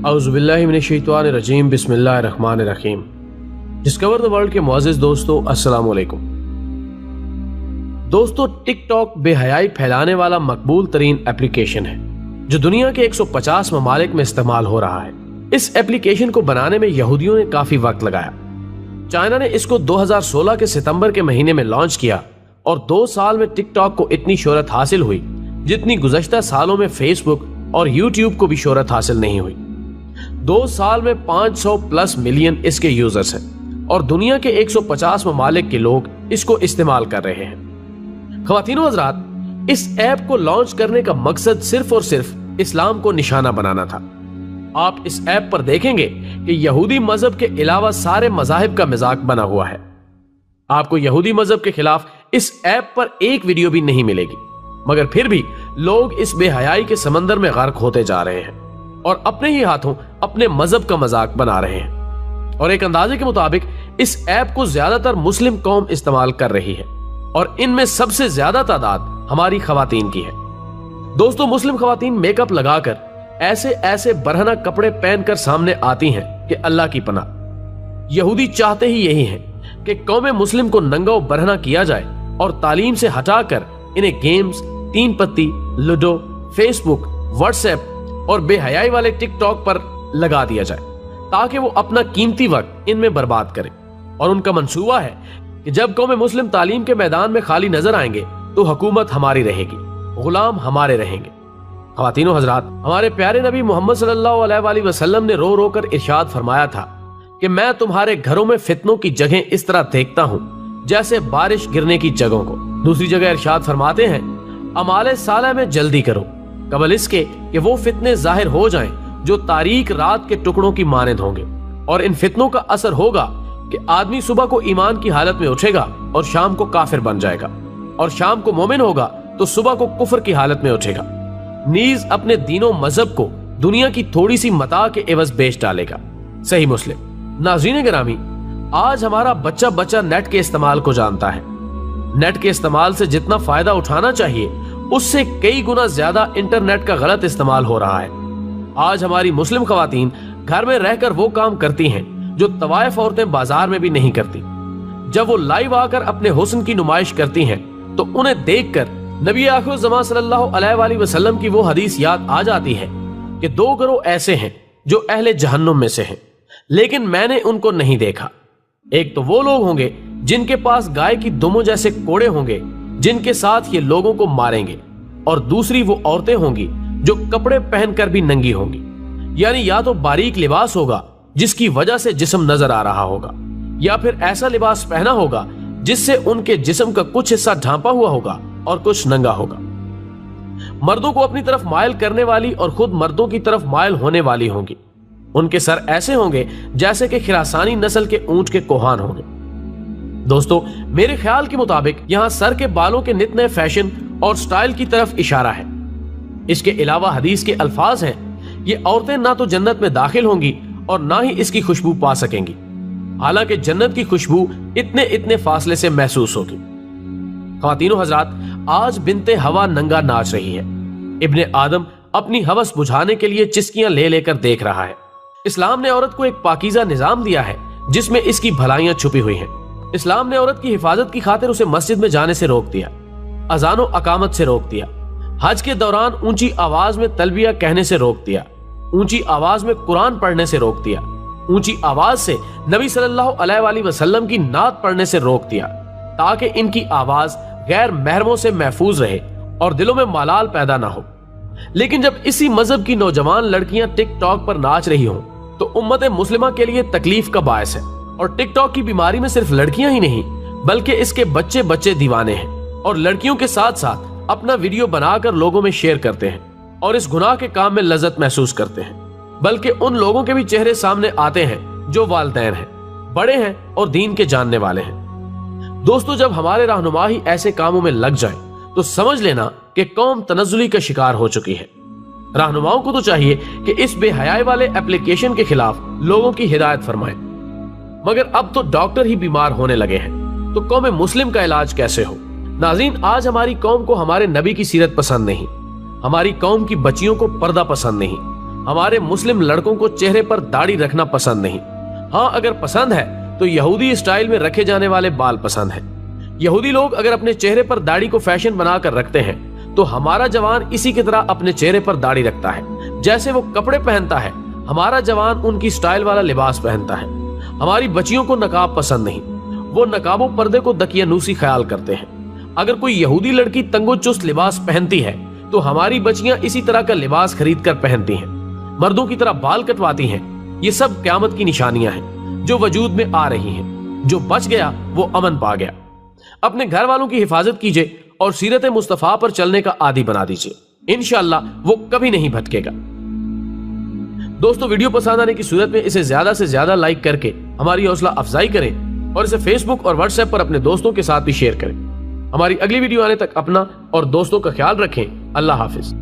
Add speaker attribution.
Speaker 1: اعوذ باللہ من الشیطان الرجیم بسم اللہ الرحمن الرحیم۔ ڈسکور دی ورلڈ کے معزز دوستو، السلام علیکم۔ دوستو، ٹک ٹاک بے حیائی پھیلانے والا مقبول ترین اپلیکیشن ہے جو دنیا کے 150 ممالک میں استعمال ہو رہا ہے۔ اس اپلیکیشن کو بنانے میں یہودیوں نے کافی وقت لگایا۔ چائنا نے اس کو 2016 کے ستمبر کے مہینے میں لانچ کیا اور 2 سال میں ٹک ٹاک کو اتنی شہرت حاصل ہوئی جتنی گزشتہ سالوں میں فیس بک اور یوٹیوب کو بھی شہرت حاصل نہیں ہوئی۔ 2 سال میں 500+ ملین اس کے یوزرز ہیں اور دنیا کے 150 ممالک کے لوگ اس کو استعمال کر رہے ہیں۔ خواتین و حضرات، اس ایپ کو لانچ کرنے کا مقصد صرف اور صرف اسلام کو نشانہ بنانا تھا۔ آپ اس ایپ پر دیکھیں گے کہ یہودی مذہب کے علاوہ سارے مذاہب کا مذاق بنا ہوا ہے۔ آپ کو یہودی مذہب کے خلاف اس ایپ پر ایک ویڈیو بھی نہیں ملے گی، مگر پھر بھی لوگ اس بے حیائی کے سمندر میں غرق ہوتے جا رہے ہیں اور اپنے ہی ہاتھوں اپنے مذہب کا مذاق بنا رہے ہیں۔ اور ایک اندازے کے مطابق اس ایپ کو زیادہ تر مسلم قوم استعمال کر رہی ہے اور ان میں سب سے زیادہ تعداد ہماری خواتین کی ہے۔ دوستو، مسلم خواتین میک اپ لگا کر ایسے برہنہ کپڑے پہن کر سامنے آتی ہیں کہ اللہ کی پناہ۔ یہودی چاہتے ہی یہی ہیں کہ قوم مسلم کو ننگا و برہنہ کیا جائے اور تعلیم سے ہٹا کر انہیں گیمز، 3 پتی، لوڈو، فیس بک، واٹس ایپ اور بے حیائی والے ٹک ٹاک پر لگا دیا جائے تاکہ وہ اپنا قیمتی وقت ان میں برباد کریں۔ اور ان کا منصوبہ ہے کہ جب قوم مسلم تعلیم کے میدان میں خالی نظر آئیں گے تو حکومت ہماری رہے گی، غلام ہمارے رہیں گے۔ خواتین و حضرات، ہمارے پیارے نبی محمد صلی اللہ علیہ وآلہ وسلم نے رو رو کر ارشاد فرمایا تھا کہ میں تمہارے گھروں میں فتنوں کی جگہیں اس طرح دیکھتا ہوں جیسے بارش گرنے کی جگہوں کو۔ دوسری جگہ ارشاد فرماتے ہیں، اعمال صالح میں جلدی کرو قبل اس کے کہ وہ فتنے ظاہر ہو جائیں جو تاریک رات کے ٹکڑوں کی مانند ہوں گے۔ اور ان فتنوں کا اثر ہوگا کہ آدمی صبح کو ایمان کی حالت میں اٹھے گا اور شام کو کافر بن جائے گا، اور شام کو مومن ہوگا تو صبح کو کفر کی حالت میں اٹھے گا، نیز اپنے دین و مذہب کو دنیا کی تھوڑی سی متاع کے عوض بیچ ڈالے گا۔ صحیح مسلم۔ ناظرین گرامی، آج ہمارا بچہ نیٹ کے استعمال کو جانتا ہے۔ نیٹ کے استعمال سے جتنا فائدہ اٹھانا چاہیے اس سے کئی گنا زیادہ انٹرنیٹ کا غلط استعمال ہو رہا ہے۔ آج ہماری مسلم خواتین گھر میں رہ کر وہ کام کرتی ہیں جو طوائف عورتیں بازار میں بھی نہیں کرتی۔ جب وہ لائیو آ کر اپنے حسن کی نمائش کرتی ہیں تو انہیں دیکھ کر نبی آخر الزمان صلی اللہ علیہ وآلہ وسلم کی وہ حدیث یاد آ جاتی ہے کہ 2 گروہ ایسے ہیں جو اہل جہنم میں سے ہیں، لیکن میں نے ان کو نہیں دیکھا۔ ایک تو وہ لوگ ہوں گے جن کے پاس گائے کی دموں جیسے کوڑے ہوں گے جن کے ساتھ یہ لوگوں کو ماریں گے، اور دوسری وہ عورتیں ہوں گی جو کپڑے پہن کر بھی ننگی ہوں گی، یعنی یا تو باریک لباس ہوگا جس کی وجہ سے جسم نظر آ رہا ہوگا، یا پھر ایسا لباس پہنا ہوگا جس سے ان کے جسم کا کچھ حصہ ڈھانپا ہوا ہوگا اور کچھ ننگا ہوگا۔ مردوں کو اپنی طرف مائل کرنے والی اور خود مردوں کی طرف مائل ہونے والی ہوں گی۔ ان کے سر ایسے ہوں گے جیسے کہ خراسانی نسل کے اونٹ کے کوہان ہوں گے۔ دوستو، میرے خیال کے مطابق یہاں سر کے بالوں کے نت نئے فیشن اور سٹائل کی طرف اشارہ ہے۔ اس کے علاوہ حدیث کے الفاظ ہیں، یہ عورتیں نہ تو جنت میں داخل ہوں گی اور نہ ہی اس کی خوشبو پا سکیں گی، حالانکہ جنت کی خوشبو اتنے فاصلے سے محسوس ہوگی۔ خواتین و حضرات، آج بنت ہوا ننگا ناچ رہی ہے۔ ابن آدم اپنی ہوس بجھانے کے لیے چسکیاں لے کر دیکھ رہا ہے۔ اسلام نے عورت کو ایک پاکیزہ نظام دیا ہے جس میں اس کی بھلائیاں چھپی ہوئی ہیں۔ اسلام نے عورت کی حفاظت کی خاطر اسے مسجد میں جانے سے روک دیا، اذان و اقامت سے روک دیا، حج کے دوران اونچی آواز میں تلبیہ کہنے سے روک دیا، اونچی آواز میں قرآن پڑھنے سے روک دیا، اونچی آواز سے نبی صلی اللہ علیہ وآلہ وسلم کی نعت پڑھنے سے روک دیا تاکہ ان کی آواز غیر محرموں سے محفوظ رہے اور دلوں میں ملال پیدا نہ ہو۔ لیکن جب اسی مذہب کی نوجوان لڑکیاں ٹک ٹاک پر ناچ رہی ہوں تو امت مسلمہ کے لیے تکلیف کا باعث ہے۔ اور ٹک ٹاک کی بیماری میں صرف لڑکیاں ہی نہیں بلکہ اس کے بچے دیوانے ہیں اور لڑکیوں کے ساتھ ساتھ اپنا ویڈیو بنا کر لوگوں میں شیئر کرتے ہیں اور اس گناہ کے کام میں لذت محسوس کرتے ہیں۔ بلکہ ان لوگوں کے بھی چہرے سامنے آتے ہیں جو والدین ہیں، بڑے ہیں اور دین کے جاننے والے ہیں۔ دوستو، جب ہمارے رہنما ہی ایسے کاموں میں لگ جائیں تو سمجھ لینا کہ قوم تنزلی کا شکار ہو چکی ہے۔ رہنماؤں کو تو چاہیے کہ اس بے حیائی والے اپلیکیشن کے خلاف لوگوں کی ہدایت فرمائیں، مگر اب تو ڈاکٹر ہی بیمار ہونے لگے ہیں تو قوم مسلم کا علاج کیسے ہو؟ ناظرین، آج ہماری قوم کو ہمارے نبی کی سیرت پسند نہیں، ہماری قوم کی بچیوں کو پردہ پسند نہیں، ہمارے مسلم لڑکوں کو چہرے پر داڑھی رکھنا پسند نہیں. ہاں اگر پسند ہے تو یہودی اسٹائل میں رکھے جانے والے بال پسند ہیں. یہودی لوگ اگر اپنے چہرے پر داڑھی کو فیشن بنا کر رکھتے ہیں تو ہمارا جوان اسی کی طرح اپنے چہرے پر داڑھی رکھتا ہے. جیسے وہ کپڑے پہنتا ہے ہمارا جوان ان کی سٹائل والا لباس پہنتا ہے. ہماری بچیوں کو نقاب پسند نہیں. وہ نقاب و پردے کو دقیانوسی خیال کرتے ہیں. اگر کوئی یہودی لڑکی تنگ و چست لباس پہنتی ہے تو ہماری بچیاں اسی طرح کا لباس خرید کر پہنتی ہیں. مردوں کی طرح بال کٹواتی ہیں. یہ سب قیامت کی نشانیاں ہیں جو وجود میں آ رہی ہیں. جو بچ گیا وہ امن پا گیا. اپنے گھر والوں کی حفاظت کیجئے اور سیرت مصطفیٰ پر چلنے کا عادی بنا دیجئے. انشاءاللہ وہ کبھی نہیں بھٹکے گا. دوستو ویڈیو پسند آنے کی صورت میں اسے زیادہ سے زیادہ لائک کر کے ہماری حوصلہ افزائی کریں اور اسے فیس بک اور واٹس ایپ پر اپنے دوستوں کے ساتھ بھی شیئر کریں. ہماری اگلی ویڈیو آنے تک اپنا اور دوستوں کا خیال رکھیں. اللہ حافظ.